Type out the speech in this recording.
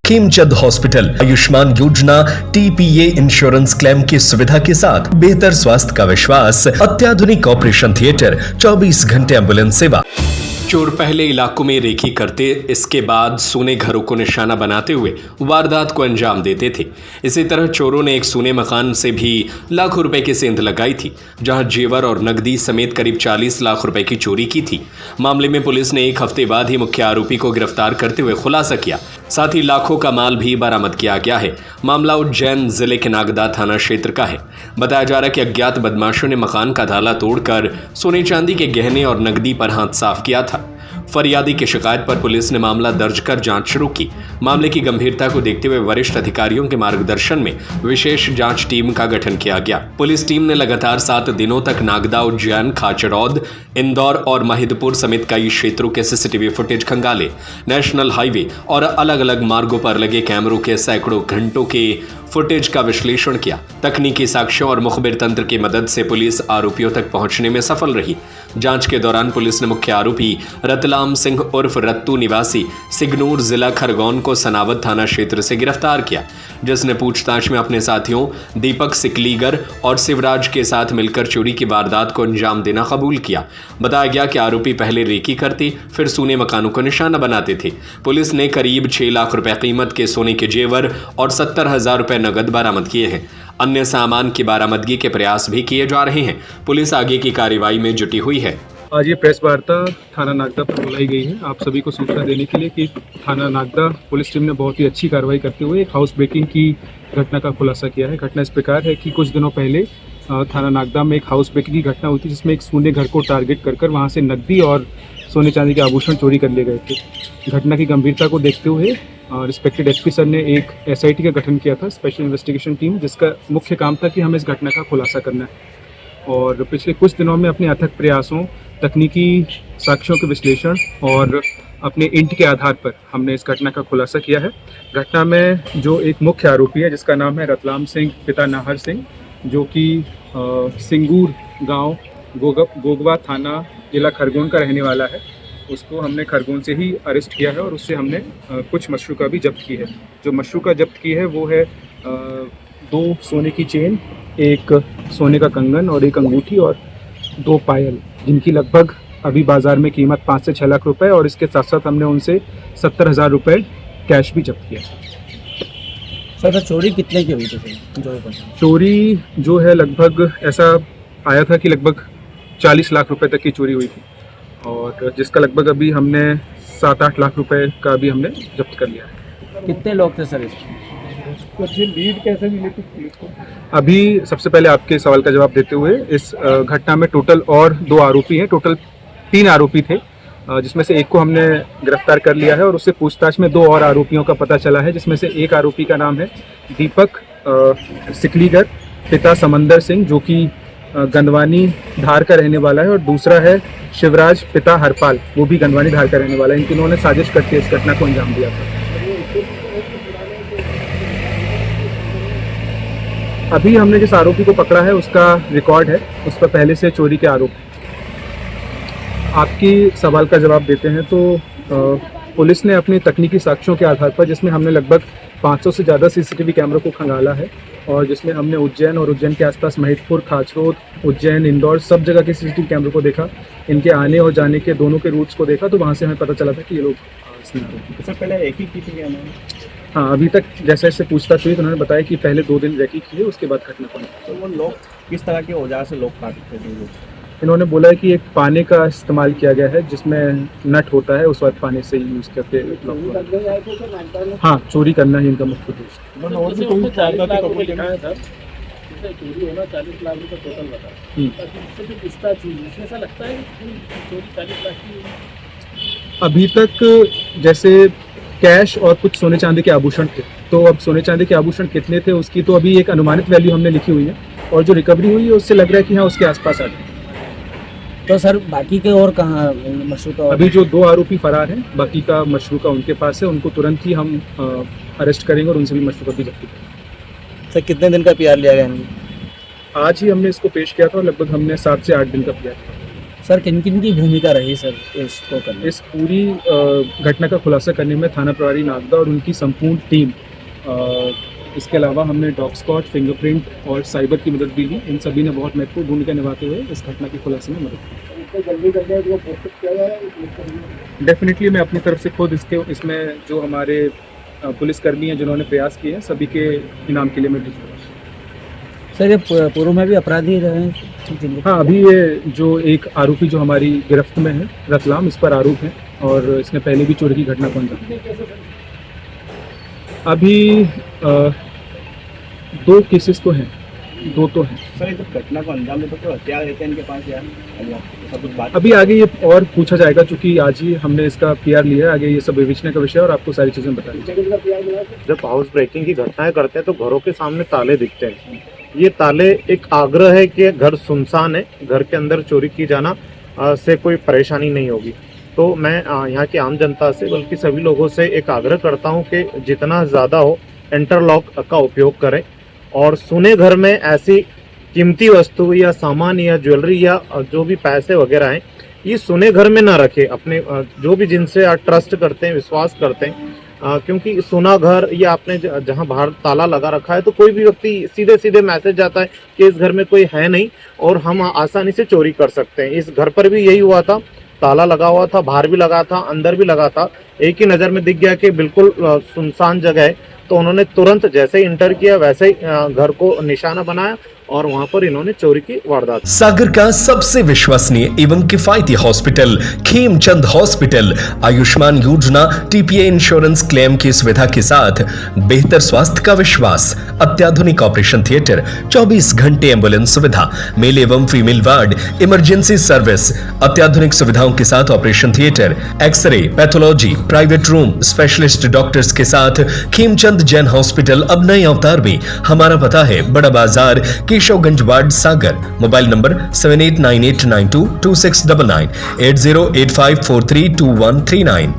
Khemchand hospital Ayushman योजना TPA insurance claim की सुविधा के साथ बेहतर स्वास्थ्य का विश्वास, अत्याधुनिक ऑपरेशन थिएटर, 24 घंटे एम्बुलेंस सेवा। चोर पहले इलाकों में रेकी करते, इसके बाद सूने घरों को निशाना बनाते हुए वारदात को अंजाम देते थे। इसी तरह चोरों ने एक सूने मकान से भी लाखों रुपए की सेंध लगाई थी, जहां जेवर और नकदी समेत करीब 40 लाख रुपए की चोरी की थी। मामले में पुलिस ने एक हफ्ते बाद ही मुख्य आरोपी को गिरफ्तार करते हुए खुलासा किया, साथ ही लाखों का माल भी बरामद किया गया है। मामला उज्जैन जिले के नागदा थाना क्षेत्र का है। बताया जा रहा है कि अज्ञात बदमाशों ने मकान का ताला तोड़कर सोने चांदी के गहने और नकदी पर हाथ साफ किया था। फरियादी की शिकायत पर पुलिस ने मामला दर्ज कर जांच शुरू की। मामले की गंभीरता को देखते हुए वरिष्ठ अधिकारियों के मार्गदर्शन में विशेष जांच टीम का गठन किया गया। पुलिस टीम ने लगातार 7 दिनों तक नागदा, उज्जैन, खाचरौद, इंदौर और महिदपुर समेत कई क्षेत्रों के CCTV फुटेज खंगाले। नेशनल हाईवे और अलग अलग मार्गों पर लगे कैमरों के सैकड़ों घंटों के फुटेज का विश्लेषण किया। तकनीकी साक्ष्यों और मुखबिर तंत्र की मदद से पुलिस आरोपियों तक पहुंचने में सफल रही। जांच के दौरान पुलिस ने मुख्य आरोपी रतलाम सिंह उर्फ रत्तू निवासी सिगनूर, जिला खरगोन को सनावद थाना क्षेत्र से गिरफ्तार किया, जिसने पूछताछ में अपने साथियों दीपक सिकलीगर और शिवराज के साथ मिलकर चोरी की वारदात को अंजाम देना कबूल किया। बताया गया कि आरोपी पहले रेकी करते, फिर सूने मकानों को निशाना बनाते थे। पुलिस ने करीब 6 लाख रुपए कीमत के सोने के जेवर और 70,000 रुपए नगद बरामद किए हैं। अन्य सामान की बरामदगी के प्रयास भी किए जा रहे हैं। पुलिस आगे की कार्रवाई में जुटी हुई है। आज ये प्रेस वार्ता थाना नागदा पर बुलाई गई है आप सभी को सूचना देने के लिए कि थाना नागदा पुलिस टीम ने बहुत ही अच्छी कार्रवाई करते हुए एक हाउस ब्रेकिंग की घटना का खुलासा किया है। घटना इस प्रकार है कि कुछ दिनों पहले थाना नागदा में एक हाउस ब्रेकिंग की घटना हुई थी, जिसमें एक सोने घर को टारगेट कर वहाँ से नकदी और सोने चांदी के आभूषण चोरी कर लिए गए थे। घटना की गंभीरता को देखते हुए रिस्पेक्टेड SP सर ने एक SIT का गठन किया था, स्पेशल इन्वेस्टिगेशन टीम, जिसका मुख्य काम था कि हमें इस घटना का खुलासा करना है। और पिछले कुछ दिनों में अपने अथक प्रयासों, तकनीकी साक्ष्यों के विश्लेषण और अपने इंट के आधार पर हमने इस घटना का खुलासा किया है। घटना में जो एक मुख्य आरोपी है, जिसका नाम है रतलाम सिंह पिता नाहर सिंह, जो कि सिंगूर गांव, गोगवा थाना, जिला खरगोन का रहने वाला है, उसको हमने खरगोन से ही अरेस्ट किया है और उससे हमने कुछ मशरूका भी जब्त की है। जो मशरूका जब्त की है वो है 2 सोने की चेन, एक सोने का कंगन और एक अंगूठी और 2 पायल, जिनकी लगभग अभी बाज़ार में कीमत 5 से 6 लाख रुपए, और इसके साथ साथ हमने उनसे 70,000 रुपये कैश भी जब्त किया। सर चोरी कितने की हुई थी? चोरी जो है लगभग ऐसा आया था कि लगभग 40 लाख रुपए तक की चोरी हुई थी, और जिसका लगभग अभी हमने 7-8 लाख रुपए का भी हमने जब्त कर लिया है। कितने लोग थे सर इसमें? लीड कैसे मिली थी पुलिस को? अभी सबसे पहले आपके सवाल का जवाब देते हुए, इस घटना में टोटल और 2 आरोपी हैं। टोटल 3 आरोपी थे, जिसमें से एक को हमने गिरफ्तार कर लिया है और उससे पूछताछ में 2 और आरोपियों का पता चला है, जिसमें से एक आरोपी का नाम है दीपक सिकलीगर पिता समंदर सिंह, जो कि गंदवानी धार का रहने वाला है, और दूसरा है शिवराज पिता हरपाल, वो भी गंदवानी धार का रहने वाला है। इन तीनों ने साजिश करके इस घटना को अंजाम दिया था। अभी हमने जिस आरोपी को पकड़ा है उसका रिकॉर्ड है, उस पर पहले से चोरी के आरोप। आपकी सवाल का जवाब देते हैं तो पुलिस ने अपनी तकनीकी साक्ष्यों के आधार पर, जिसमें हमने लगभग 500 से ज़्यादा CCTV कैमरों को खंगाला है, और जिसमें हमने उज्जैन और उज्जैन के आसपास महिदपुर, खाचरोद, उज्जैन, इंदौर सब जगह के CCTV कैमरों को देखा, इनके आने और जाने के दोनों के रूट्स को देखा, तो वहाँ से हमें पता चला था कि ये लोग इसमें इससे पहले एक ही की थी। हाँ, अभी तक जैसे जैसे पूछताछ हुई तो उन्होंने बताया कि पहले 2 दिन रेकी किए, उसके बाद घटना को। तो वो लोग किस तरह के औजार से लोग काटते थे? इन्होंने बोला है कि एक पाने का इस्तेमाल किया गया है, जिसमें नट होता है, उस वक्त पाने से यूज़ करके। हाँ, चोरी करना ही इनका मुख्य उद्देश्य। चोरी होना 40 लाख रुपये टोटल बता, ऐसा लगता है चोरी 40 लाख की। अभी तक जैसे कैश और कुछ सोने चांदी के आभूषण थे, तो अब सोने चांदी के आभूषण कितने थे उसकी तो अभी एक अनुमानित वैल्यू हमने लिखी हुई है, और जो रिकवरी हुई है उससे लग रहा है कि हाँ उसके आसपास आ गए। तो सर बाकी के और कहाँ मशरूका? अभी जो 2 आरोपी फरार हैं, बाकी का मशरूका उनके पास है, उनको तुरंत ही हम अरेस्ट करेंगे और उनसे भी मशरूका भी जब्त करेंगे। सर कितने दिन का PR लिया गया? आज ही हमने इसको पेश किया था और लगभग हमने 7 से 8 दिन का PR किया। सर किन किन की भूमिका रही सर इसको करने में? इस पूरी घटना का खुलासा करने में थाना प्रभारी नागदा और उनकी संपूर्ण टीम, इसके अलावा हमने डॉग स्क्वाड, फिंगरप्रिंट और साइबर की मदद भी ली। इन सभी ने बहुत महत्वपूर्ण भूमिका निभाते हुए इस घटना के खुलासे में मदद की। इसको जल्दी करने को कोशिश किया जाए। डेफिनेटली मैं अपनी तरफ से खुद इसमें जो हमारे पुलिसकर्मी हैं जिन्होंने प्रयास किए हैं, सभी के इनाम के लिए मैं भेजूँगा। सर ये पूर्व में भी अपराधी रहे हैं? हाँ, अभी ये जो एक आरोपी जो हमारी गिरफ्त में है रतलाम, इस पर आरोप है और इसने पहले भी चोरी की घटना को अंजाम दिया। अभी 2 केसेस तो हैं, 2 तो हैं। सर जब घटना को अंजाम देते तो हथियार रहते हैं इनके पास यार, सब कुछ बात अभी आगे ये और पूछा जाएगा, क्योंकि आज ही हमने इसका PR लिया है। आगे ये सब विवेचना का विषय है और आपको सारी चीज़ें बता दी। जब हाउस ब्रेकिंग की घटनाएं करते हैं तो घरों के सामने ताले दिखते हैं। ये ताले एक आग्रह है कि घर सुनसान है, घर के अंदर चोरी की जाना से कोई परेशानी नहीं होगी। तो मैं यहाँ की आम जनता से बल्कि सभी लोगों से एक आग्रह करता हूँ कि जितना ज़्यादा हो इंटरलॉक का उपयोग करें और सुने घर में ऐसी कीमती वस्तु या सामान या ज्वेलरी या जो भी पैसे वगैरह हैं, ये सुने घर में ना रखें। अपने जो भी जिनसे आप ट्रस्ट करते हैं, विश्वास करते हैं, क्योंकि सुना घर या आपने जहाँ बाहर ताला लगा रखा है तो कोई भी व्यक्ति सीधे सीधे मैसेज जाता है कि इस घर में कोई है नहीं और हम आसानी से चोरी कर सकते हैं। इस घर पर भी यही हुआ था, ताला लगा हुआ था, बाहर भी लगा था, अंदर भी लगा था। एक ही नज़र में दिख गया कि बिल्कुल सुनसान जगह है, तो उन्होंने तुरंत जैसे ही इंटर किया वैसे ही घर को निशाना बनाया और वहां पर इन्होंने चोरी की वारदात। सागर का सबसे विश्वसनीय एवं किफायती हॉस्पिटल खेमचंद हॉस्पिटल आयुष्मान योजना TPA इंश्योरेंस क्लेम की सुविधा के साथ बेहतर स्वास्थ्य का विश्वास, अत्याधुनिक ऑपरेशन थिएटर, 24 घंटे एम्बुलेंस सुविधा, मेल एवं फीमेल वार्ड, इमरजेंसी सर्विस, अत्याधुनिक सुविधाओं के साथ operation theatre, x-ray, pathology, private room, specialist doctors के साथ खेमचंद जैन हॉस्पिटल अब नए अवतार में। हमारा पता है बड़ा बाजार, Keshavganj ward, Sagar. Mobile number 7898922699, 8085432139।